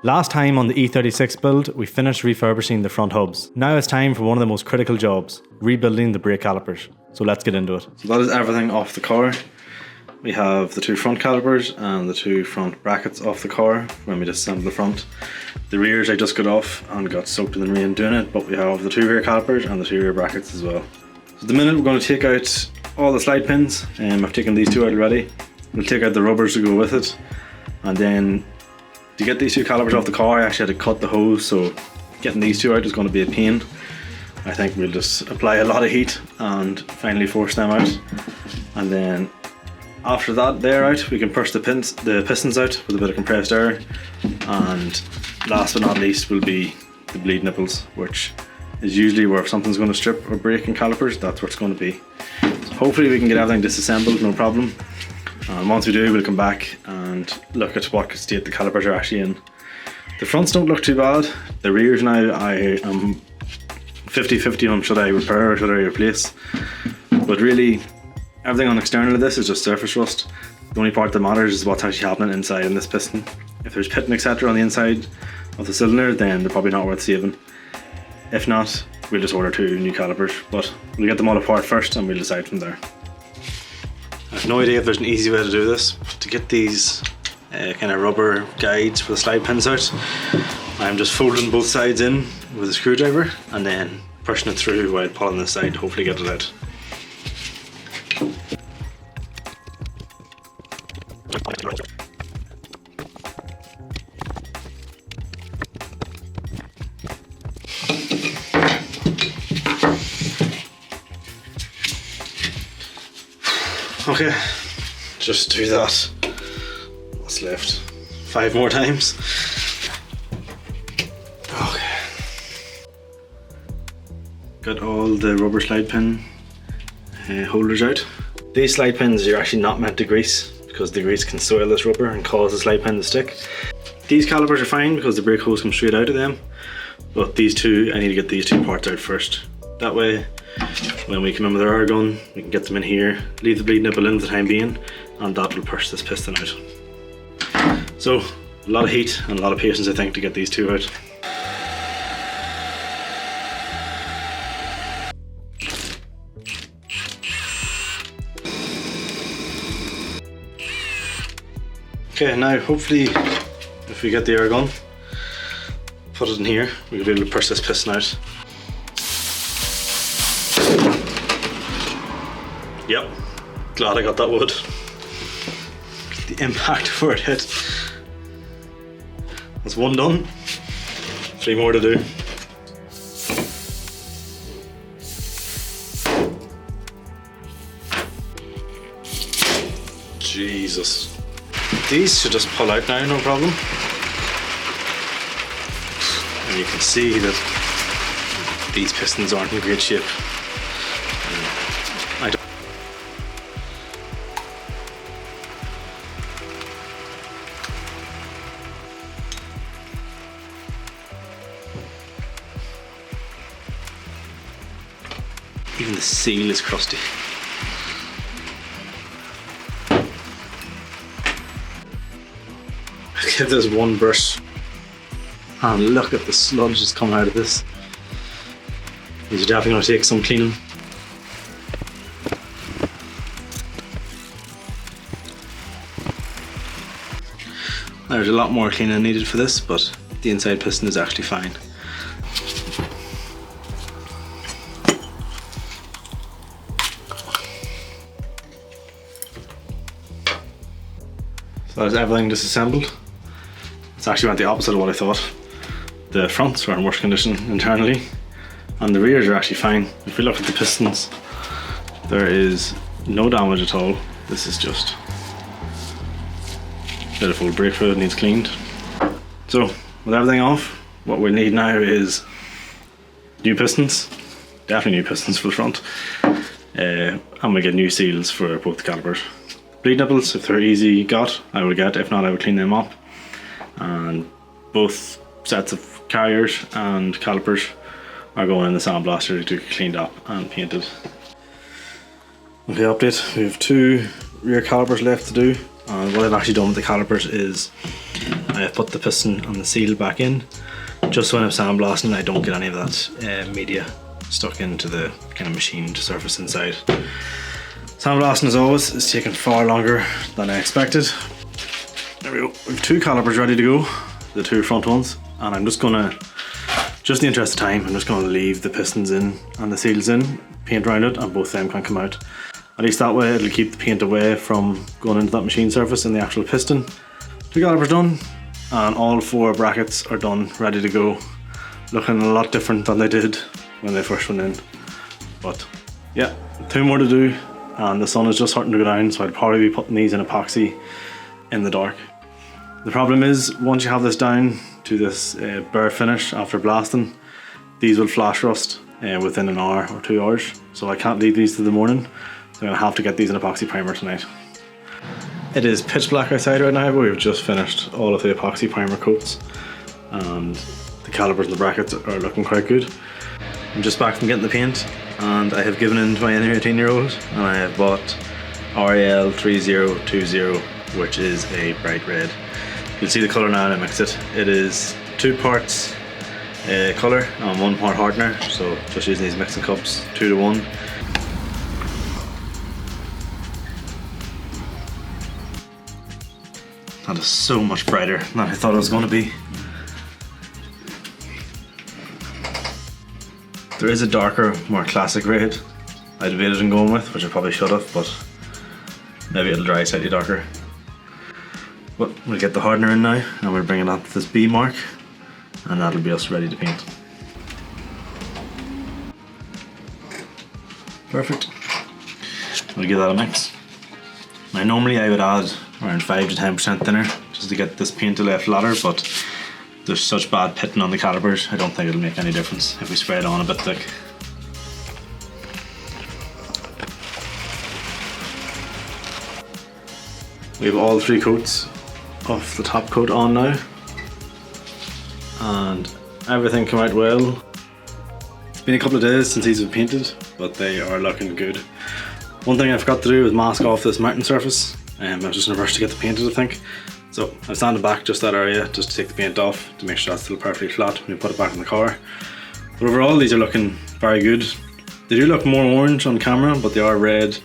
Last time on the E36 build, we finished refurbishing the front hubs. Now it's time for one of the most critical jobs, rebuilding the brake calipers. So let's get into it. So that is everything off the car. We have the two front calipers and the two front brackets off the car when we disassemble the front. The rears I just got off and got soaked in the rain doing it, but we have the two rear calipers and the two rear brackets as well. So at the minute we're going to take out all the slide pins. I've taken these two out already. We'll take out the rubbers to go with it, and then to get these two calipers off the car I actually had to cut the hose, so getting these two out is going to be a pain. I think we'll just apply a lot of heat and finally force them out, and then after that they're out, we can push the pistons out with a bit of compressed air, and last but not least will be the bleed nipples, which is usually where if something's going to strip or break in calipers, that's where it's going to be. So hopefully we can get everything disassembled, no problem. And once we do, we'll come back and look at what state the calipers are actually in. The fronts don't look too bad. The rears now, I am 50-50 on should I repair or should I replace. But really, everything on external of this is just surface rust. The only part that matters is what's actually happening inside in this piston. If there's pitting etc on the inside of the cylinder, then they're probably not worth saving. If not, we'll just order two new calipers, but we'll get them all apart first and we'll decide from there. I have no idea if there's an easy way to do this. To get these kind of rubber guides for the slide pins out, I'm just folding both sides in with a screwdriver and then pushing it through while pulling this side, hopefully get it out. Okay, just do that. What's left? 5 more times. Okay. Got all the rubber slide pin holders out. These slide pins you're actually not meant to grease because the grease can soil this rubber and cause the slide pin to stick. These calipers are fine because the brake hose comes straight out of them, but these two, I need to get these two parts out first. That way, when we come in with our air gun, we can get them in here, leave the bleed nipple in for the time being, and that will push this piston out. So, a lot of heat and a lot of patience I think to get these two out. Okay, now hopefully if we get the air gun, put it in here, we'll be able to push this piston out. Yep, glad I got that wood. The impact where it hit. That's one done. 3 more to do. Jesus. These should just pull out now, no problem. And you can see that these pistons aren't in great shape. Even the seal is crusty. Give this one brush and look at the sludge that's coming out of this. These are definitely going to take some cleaning. There's a lot more cleaning needed for this, but the inside piston is actually fine. So that's everything disassembled. It's actually went the opposite of what I thought. The fronts were in worse condition internally, and the rears are actually fine. If we look at the pistons, there is no damage at all. This is just a bit of old brake fluid needs cleaned. So with everything off, what we need now is new pistons, definitely new pistons for the front, and we get new seals for both the calipers. Bleed nipples, if they're easy got, I would get. If not, I would clean them up. And both sets of carriers and calipers are going in the sandblaster to get cleaned up and painted. Okay, update. We have 2 rear calipers left to do. And what I've actually done with the calipers is I I have put the piston and the seal back in, just so when I'm sandblasting I don't get any of that media stuck into the kind of machined surface inside. Sandblasting, as always, is taking far longer than I expected. There we go. We have 2 calipers ready to go, the 2 front ones, and I'm just gonna, just in the interest of time, I'm just gonna leave the pistons in and the seals in, paint around it, and both of them can come out. At least that way it'll keep the paint away from going into that machine surface in the actual piston. 2 calipers done, and all 4 brackets are done, ready to go. Looking a lot different than they did when they first went in. But yeah, 2 more to do, and the sun is just starting to go down, so I'd probably be putting these in epoxy in the dark. The problem is, once you have this down to this bare finish after blasting, these will flash rust within an hour or 2 hours. So I can't leave these to the morning, so I'm gonna have to get these in epoxy primer tonight. It is pitch black outside right now, but we've just finished all of the epoxy primer coats, and the calipers and the brackets are looking quite good. I'm just back from getting the paint, and I have given in to my inner 18-year-old, and I have bought RAL 3020, which is a bright red. You'll see the colour now when I mix it. It is 2 parts colour and 1 part hardener, so just using these mixing cups 2 to 1. That is so much brighter than I thought it was going to be. There is a darker, more classic red I debated on going with, which I probably should have, but maybe it'll dry slightly darker. But we'll get the hardener in now, and we'll bring it up to this B mark, and that'll be us ready to paint. Perfect. We'll give that a mix. Now normally I would add around 5 to 10% thinner just to get this paint to lay flatter, but there's such bad pitting on the calipers, I don't think it'll make any difference if we spray it on a bit thick. We have all 3 coats of the top coat on now, and everything came out well. It's been a couple of days since these have been painted, but they are looking good. One thing I forgot to do was mask off this mounting surface. I was just in a rush to get the painted, I think. So I've sanded back just that area just to take the paint off to make sure that's still perfectly flat when you put it back in the car. But overall these are looking very good. They do look more orange on camera, but they are red,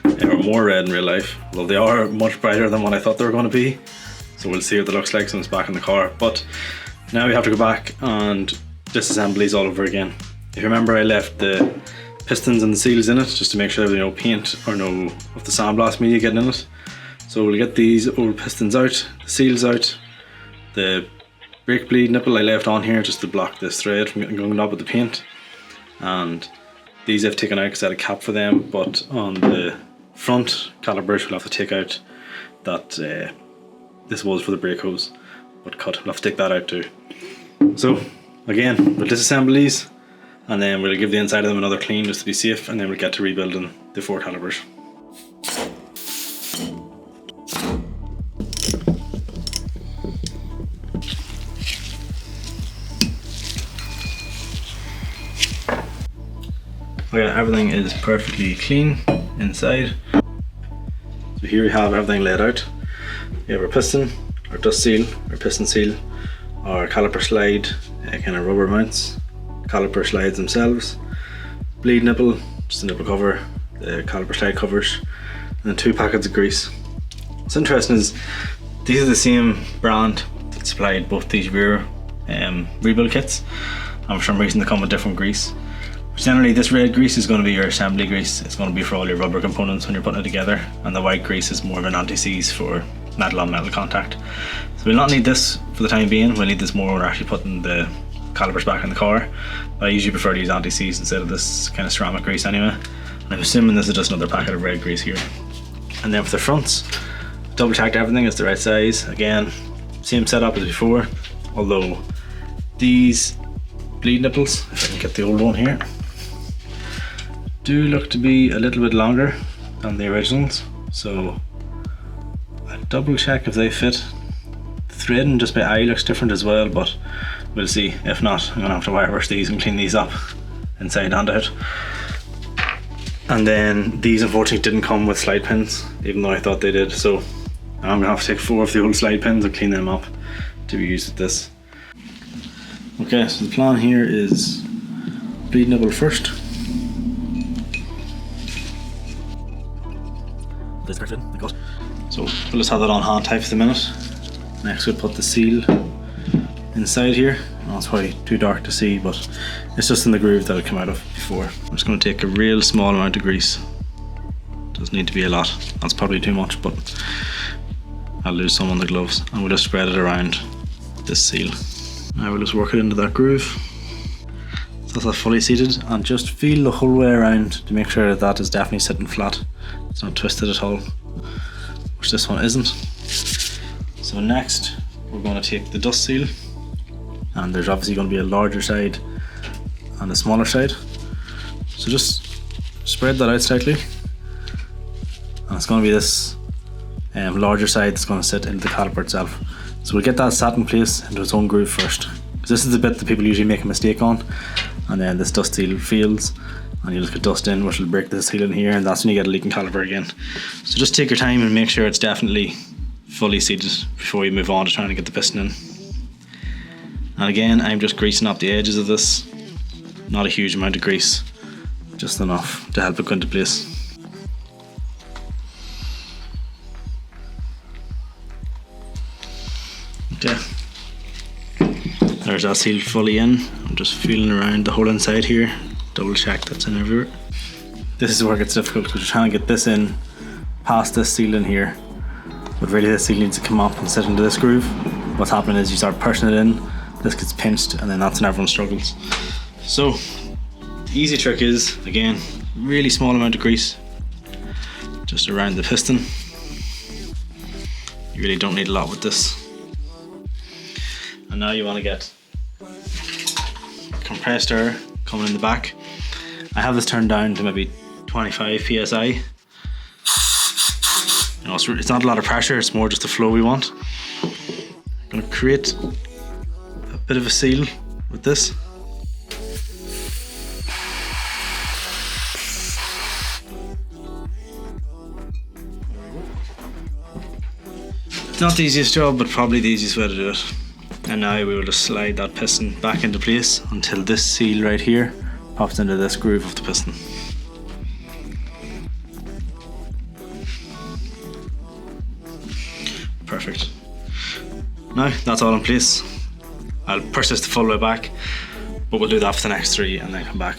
or more red in real life. Although they are much brighter than what I thought they were going to be. So we'll see what it looks like when it's back in the car. But now we have to go back and disassemble these all over again. If you remember, I left the pistons and the seals in it just to make sure there was no paint or no of the sandblast media getting in it. So we'll get these old pistons out, the seals out, the brake bleed nipple I left on here just to block this thread from getting gummed up with the paint, and these I've taken out because I had a cap for them, but on the front calipers we'll have to take out that this was for the brake hose, but cut, we'll have to take that out too. So again, we'll disassemble these, and then we'll give the inside of them another clean just to be safe, and then we'll get to rebuilding the 4 calipers. Okay, everything is perfectly clean inside. So here we have everything laid out. We have our piston, our dust seal, our piston seal, our caliper slide, kind of rubber mounts, caliper slides themselves, bleed nipple, just a nipple cover, the caliper slide covers, and then 2 packets of grease. What's interesting is these are the same brand that supplied both these rear rebuild kits, and for some reason they come with different grease. Generally this red grease is going to be your assembly grease. It's going to be for all your rubber components when you're putting it together, and the white grease is more of an anti-seize for metal on metal contact. So we'll not need this for the time being. We'll need this more when we're actually putting the calipers back in the car, but I usually prefer to use anti-seize instead of this kind of ceramic grease anyway. And I'm assuming this is just another packet of red grease here. And then for the fronts, double checked everything is the right size. Again, same setup as before, although these bleed nipples, if I can get the old one here, do look to be a little bit longer than the originals, so I'll double check if they fit. The threading just by eye looks different as well, but we'll see. If not, I'm gonna have to wire brush these and clean these up inside and out. And then these unfortunately didn't come with slide pins, even though I thought they did, so I'm gonna have to take 4 of the old slide pins and clean them up to be used with this. Okay, so the plan here is bleed nibble first. So we'll just have that on hand tight for the minute. Next we'll put the seal inside here. Oh, it's probably too dark to see, but it's just in the groove that it came out of before. I'm just going to take a real small amount of grease. Doesn't need to be a lot. That's probably too much, but I'll lose some on the gloves, and we'll just spread it around this seal. Now we'll just work it into that groove. So that's fully seated, and just feel the whole way around to make sure that that is definitely sitting flat. It's not twisted at all, which this one isn't. So next we're going to take the dust seal, and there's obviously going to be a larger side and a smaller side. So just spread that out slightly, and it's going to be this larger side that's going to sit into the caliper itself. So we'll get that sat in place into its own groove first, because this is the bit that people usually make a mistake on, and then this dust seal fails and you just get dust in, which will break the seal in here, and that's when you get a leaking caliper again. So just take your time and make sure it's definitely fully seated before you move on to trying to get the piston in. And again, I'm just greasing up the edges of this. Not a huge amount of grease, just enough to help it go into place. Okay, there's that seal fully in. I'm just feeling around the whole inside here, double check that's in everywhere. This is where it gets difficult, because you're trying to get this in past this seal in here, but really this seal needs to come up and sit into this groove. What's happening is you start pushing it in, this gets pinched, and then that's when everyone struggles. So the easy trick is, again, really small amount of grease just around the piston. You really don't need a lot with this. And now you want to get compressed air coming in the back. I have this turned down to maybe 25 psi. You know, it's not a lot of pressure, it's more just the flow we want. I'm going to create a bit of a seal with this. It's not the easiest job, but probably the easiest way to do it. And now we will just slide that piston back into place until this seal right here pops into this groove of the piston. Perfect. Now that's all in place. I'll push this the full way back, but we'll do that for the next three and then come back.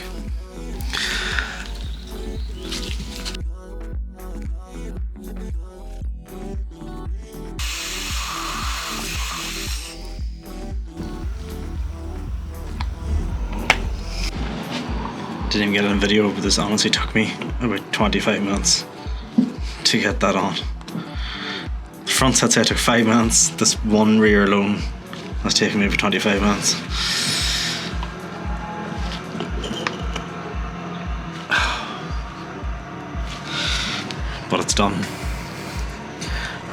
Didn't even get it on video, but this honestly took me about 25 minutes to get that on. The front set took 5 minutes, this one rear alone has taken me for 25 minutes. But it's done.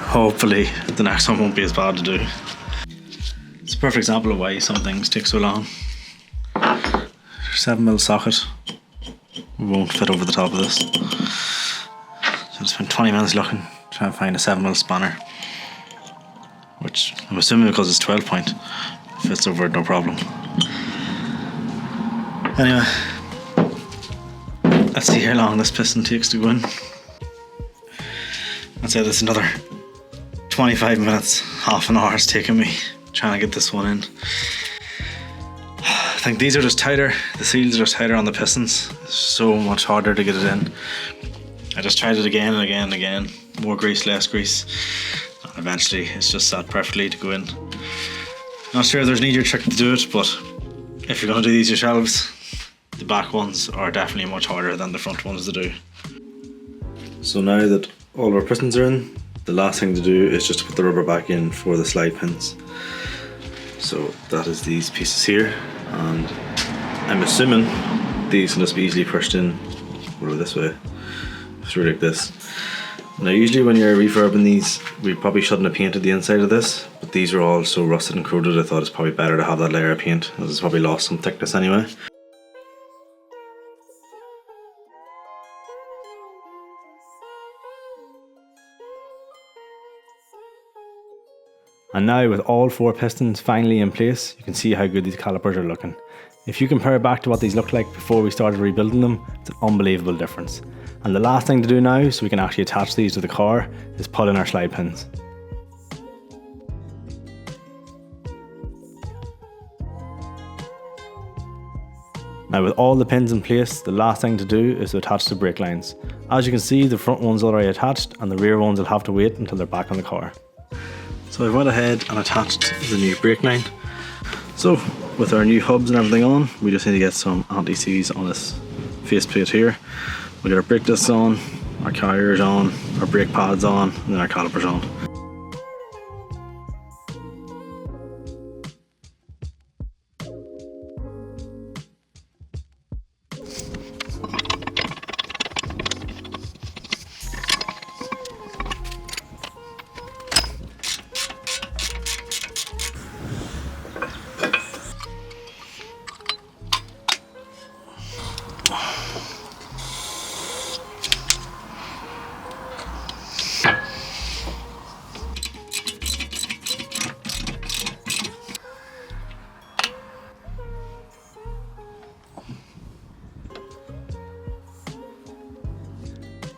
Hopefully the next one won't be as bad to do. It's a perfect example of why some things take so long. 7mm socket won't fit over the top of this. So I spent 20 minutes looking, trying to find a 7mm spanner, which I'm assuming because it's 12 point fits over it no problem. Anyway, let's see how long this piston takes to go in. I'd say that's another 25 minutes, half an hour it's taken me trying to get this one in. I think these are just tighter, the seals are tighter on the pistons. It's so much harder to get it in. I just tried it again and again and again. More grease, less grease. And eventually it's just sat perfectly to go in. Not sure if there's an easier trick to do it, but if you're going to do these yourselves, the back ones are definitely much harder than the front ones to do. So now that all of our pistons are in, the last thing to do is just to put the rubber back in for the slide pins. So that is these pieces here, and I'm assuming these can just be easily pushed in this way through like this. Now usually when you're refurbing these, we probably shouldn't have painted the inside of this, but these are all so rusted and corroded I thought it's probably better to have that layer of paint, as it's probably lost some thickness anyway. And now with all 4 pistons finally in place, you can see how good these calipers are looking. If you compare back to what these looked like before we started rebuilding them, it's an unbelievable difference. And the last thing to do now, so we can actually attach these to the car, is put in our slide pins. Now with all the pins in place, the last thing to do is to attach the brake lines. As you can see, the front one's already attached and the rear ones will have to wait until they're back on the car. So I went ahead and attached the new brake line. So with our new hubs and everything on, we just need to get some anti-seize on this faceplate here. We'll get our brake discs on, our carriers on, our brake pads on, and then our calipers on.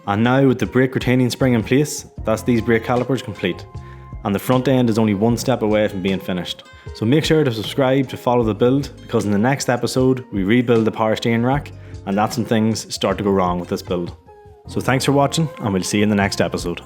And now with the brake retaining spring in place, that's these brake calipers complete. And the front end is only one step away from being finished. So make sure to subscribe to follow the build, because in the next episode we rebuild the power steering rack, and that's when things start to go wrong with this build. So thanks for watching, and we'll see you in the next episode.